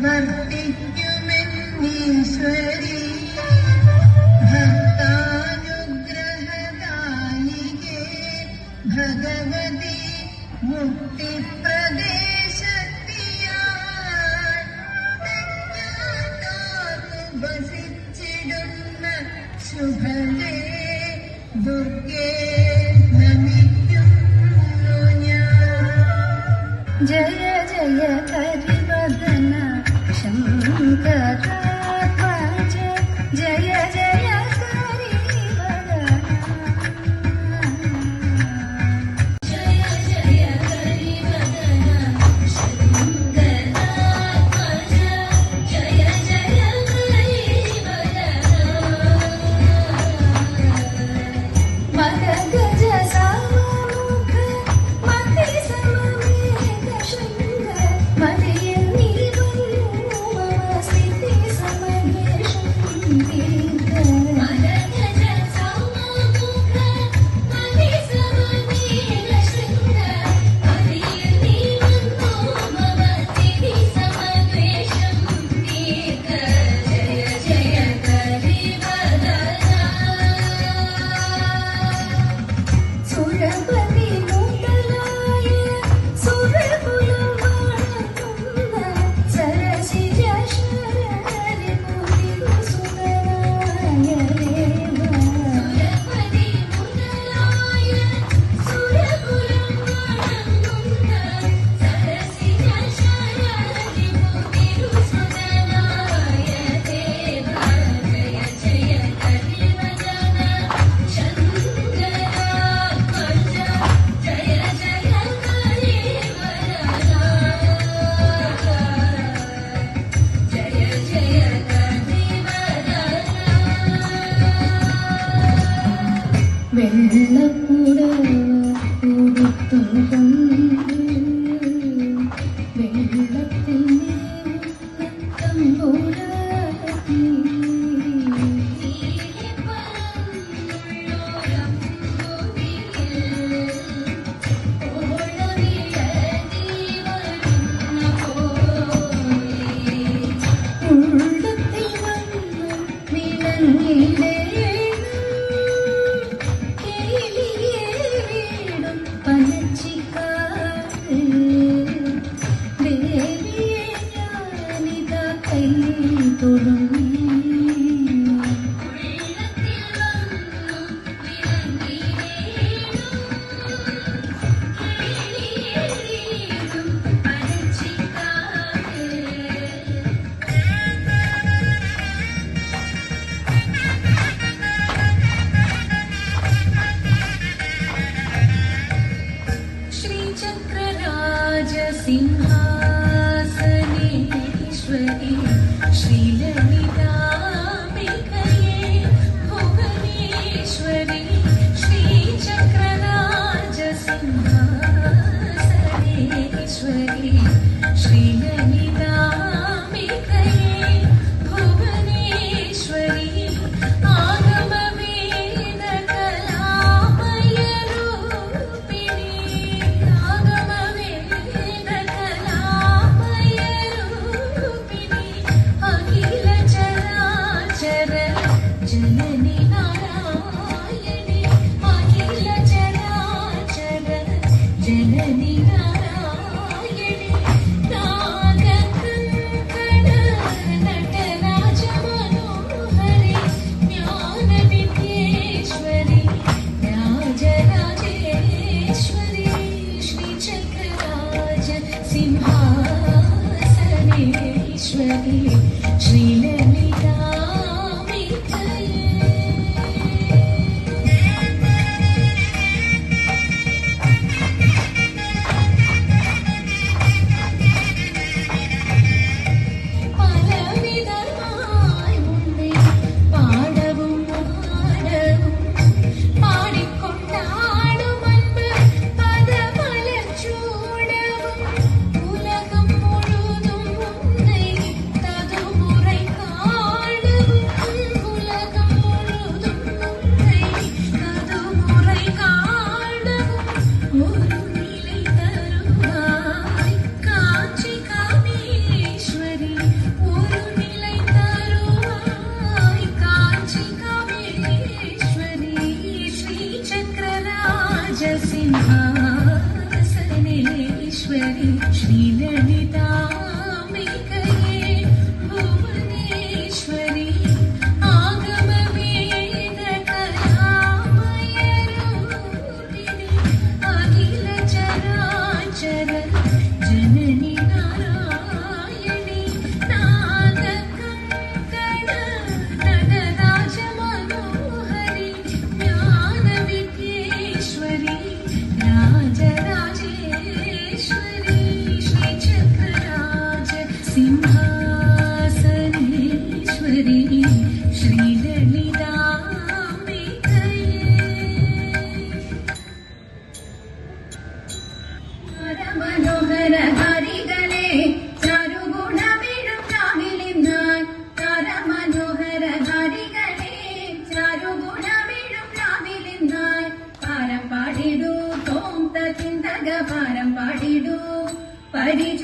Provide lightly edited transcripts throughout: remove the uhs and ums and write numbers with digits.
വർത്തിക്കുമെന്നീശ്വരി ഭക്താനുഗ്രഹദായികേ ഭഗവതി മുക്തിപ്രദേശത്തിയാൽ വസിച്ചിടുന്ന ശുഭലേ ദുർഗേ നമിക്കുന്നു ഞാൻ. ജയ ജയ ഹരിവദന ശങ്കരാത്മജ ജയ ജയ ഹരിവദന ജയ ജയ ഹരിവദന ശങ്കരാത്മജ ജയ ജയ ഹരിവദന മദഗജ സാമുഖ മതി സമമേഘ ശൃംഗ മതിയിൽ നീവന്നു സ്ഥിതി സമയേഷം ദീർഘ മദഗജ സാമുഖ മതി സമമേഘ ശൃംഗ മതിയിൽ നീവന്നു സ്ഥിതി സമയേഷം ദീർഘ ജയ ജയ ഹരിവദന സുരപതി മുതലായ സുരകുലം വണങ്ങുന്ന സരസിജ ശരരിപുരി സുതനായ ദേവ സുരപതി മുതലായ സുരകുലം വണങ്ങുന്ന സരസിജ ശരരിപുരി സുതനായ ദേവ ജയ ജയ ഹരിവദന ശങ്കരാത്മജ ജയ ജയ ഹരിവദന ജയ ജയ ഹരിവദന വെള്ളപ്പുടവ ഉടുത്തുകൊണ്ട് വെള്ളത്തിൽ തമ്പുരാട്ടി ഉള്ളത്തിൽ വന്നു വിളങ്ങിടേണം കേളിയേ വീടും പനച്ചിക്കാട് ദേവിയെ ഞാനിതാ കൈ തൊടുന്നു ഉള്ളത്തിൽ വന്നു വിളങ്ങിടേണം കേളിയേ വീടും പനച്ചിക്കാട് श्रीचक्रराज सिंहासनेश्वरी श्रीललिताम्बिकये भुवनेश्वरी श्रीचक्रराज सिंहासनेश्वरी श्रीललिताम्बिकये भुवनेश्वरी जननी नारायणी अखिल चराचर जननी नारायणी नागकङ्कण नटराज मनोहरि ज्ञान विद्येश्वरी राजराजेश्वरी श्रीचक्रराज सिंहासनेश्वरी श्रीललिता ഉലകം മുഴുതും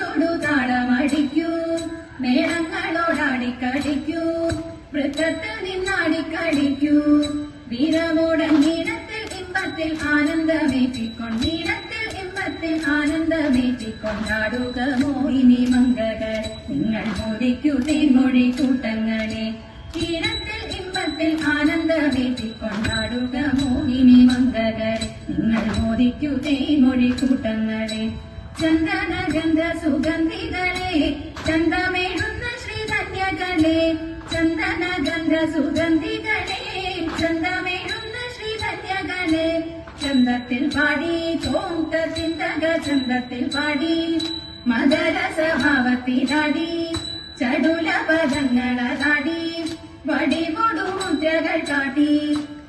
താളത്തോടു താളമടിക്കൂ, മേളങ്ങളോടാടിക്കടിക്കൂ, വൃത്തത്തിൽ നിന്നാടിക്കടിക്കൂ. വീരമോടങ്ങീടത്തിൽ ഇമ്പത്തിൽ ആനന്ദമേറ്റിക്കൊണ്ടീടത്തിൽ ഇമ്പത്തിൽ ആനന്ദമേറ്റിക്കൊണ്ടാടുക മോഹിനി മംഗകൾ. നിങ്ങൾ മോദിക്കൂ തേൻമൊഴി കൂട്ടങ്ങളെ, ഈടത്തിൽ ഇമ്പത്തിൽ ആനന്ദമേറ്റിക്കൊണ്ടാടുക മോഹിനി മംഗകൾ. നിങ്ങൾ മോദിക്കൂ തേൻമൊഴി കൂട്ടങ്ങളെ. ചന്ദന ഗന്ധ സുഗന്ധികളെ, ചന്തമേടുന്ന ശ്രീധന്യകളെ, ചന്ദന ഗന്ധ സുഗന്ധികളെ, ചന്തമേടുന്ന ശ്രീധന്യകളെ. ചന്തത്തിൽ പാടി ചോന്ത ചിന്തക ചന്തത്തിൽ പാടി മദര സ്വഭാവത്തിലാടി ചടുല പദങ്ങളാടി വടിവൊടുമുദ്രകൾ കാട്ടി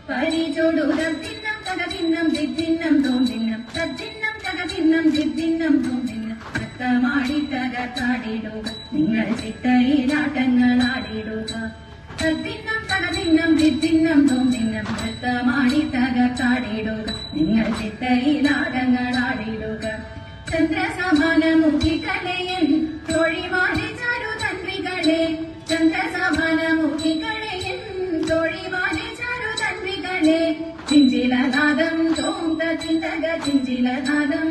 പരിചൊടുകം തിന്നം തകതിന്നം ദിദ്ദിന്നം തോന്നിന്നം തദ്ദിന്നം തകതിന്നം ദിദ്ദിന്നം തോന്നിന്നം നൃത്തമാടി തകത്താടിടുക നിങ്ങൾ ചിട്ടയിലാട്ടങ്ങളാടിടുക. തദ്ദിന്നം തകതിന്നം ദിദ്ദിന്നം തോന്നിന്നം നൃത്തമാടി തകത്താടിടുക നിങ്ങൾ ചിട്ടയിലാട്ടങ്ങളാടിടുക. ചന്ദ്രസമാനമുഖികളെയൻ തോഴിമാരി ചാരു തന്ത്രികളെ, ചന്ദ്രസമാനമുഖികളെയൻ തോഴിമാരി ചാരു തന്ത്രികളെ. ചിഞ്ചിലനാദം ചോന്ത ചിന്തക ചിഞ്ചിലനാദം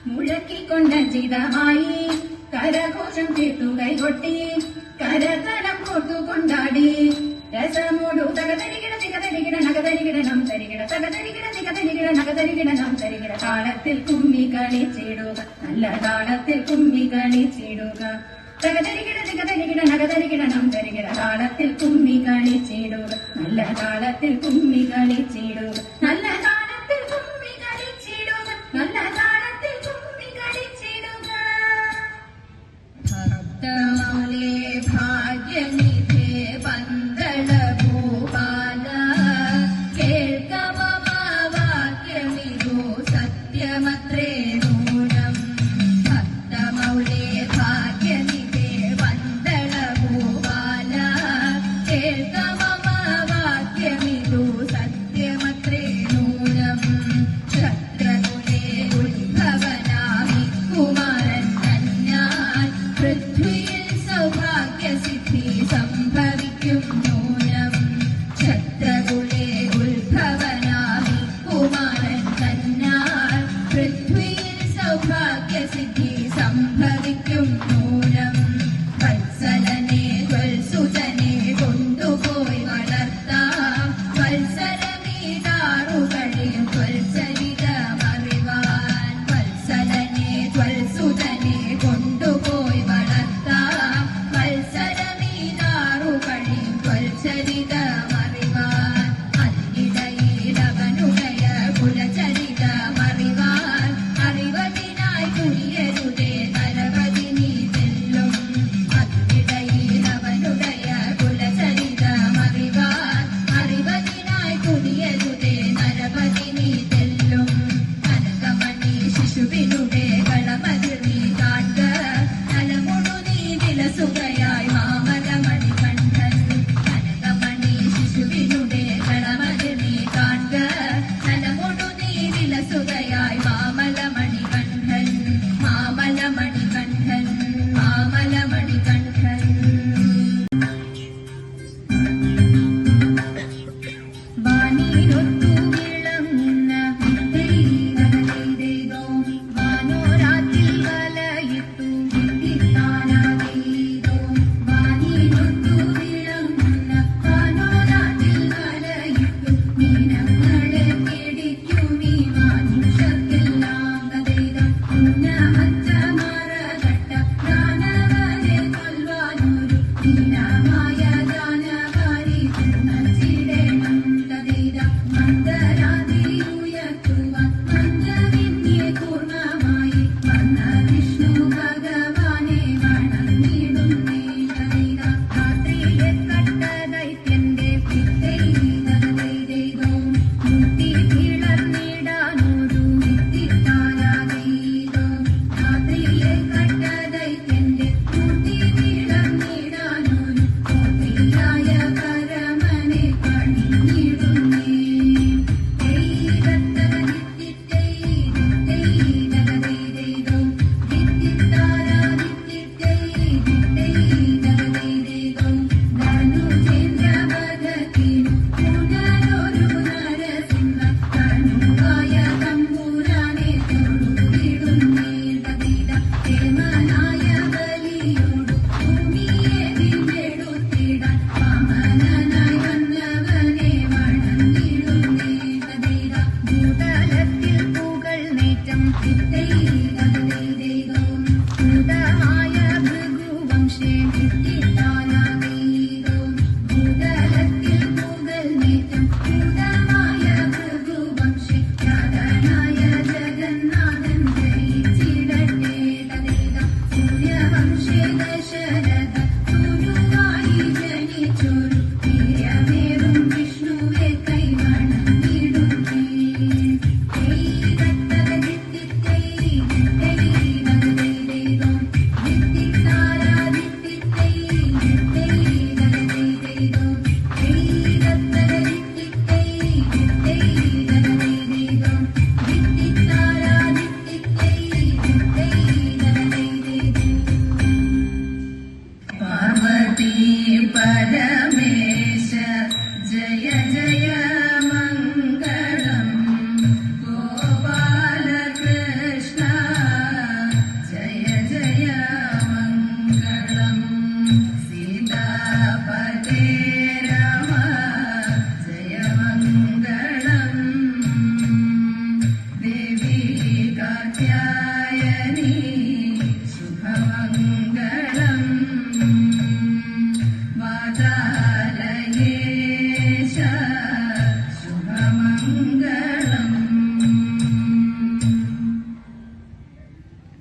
മുഴക്കിക്കൊണ്ട ചിതമായി കരഘോഷം തീർത്തു കൈകൊട്ടി കരതലം കോർത്തുകൊണ്ടാടി രസമോടു തകതരികിട തികതരികിട നഗതരികിടനം തരികിട തകതരികിട തികതരികിട നഗതരികിടനം തരികിട. താളത്തിൽ കുമ്മി കളിച്ചിടുക, നല്ല താളത്തിൽ കുമ്മി കളിച്ചിടുക. തകതരികിട തികതരികിട നഗതരികിടനം തരികിട. താളത്തിൽ കുമ്മി കളിച്ചിടുക, നല്ല താളത്തിൽ കുമ്മി കളിച്ചിടുക. നല്ല താളത്തിൽ കുമ്മി കളിച്ചിടുക, നല്ല താളത്തിൽ കുമ്മി കളിച്ചിടുക. ഭക്തമൗലേ ഭാഗ്യനിധേ പന്തള ഭൂപാല, കേൾക്കമ വാക്യമിതു സത്യമത്രേ നൂനം. ഭക്തമൗലേ ഭാഗ്യനിധേ പന്തള ഭൂപാല, കേൾക്കമ വാക്യമിതു സത്യമത്രേ നൂനം. ക്ഷത്രകുലേ ഉദ്ഭവനാമി കുമാരൻ തന്നാൽ പൃഥ്വിയിൽ സൗഭാഗ്യസിദ്ധി സംഭവിക്കും നൂനം. ക്ഷത്രകുലേ ഉദ്ഭവനാമി കുമാരൻ തന്നാൽ പൃഥ്വിയിൽ സൗഭാഗ്യസിദ്ധി സംഭവിക്കും നൂനം. വത്സലനെ വത്സുജനെ കൊണ്ടുപോയി വളർത്താം, വത്സരമീതാറുകളിൽ വത്സരിതമറിവാൻ. വത്സലനെ വത്സുജനെ കൊണ്ടുപോയി വളർത്താം, വത്സരമീതാറുകളിൽ വത്സരിതമറിവാൻ. അതിനിടയിലവനുടയ കുലചരിതമറിവാൻ അറിവതിനായി തുര്യരുതേ നരപതി നീ ചെല്ലും. ദശരഥ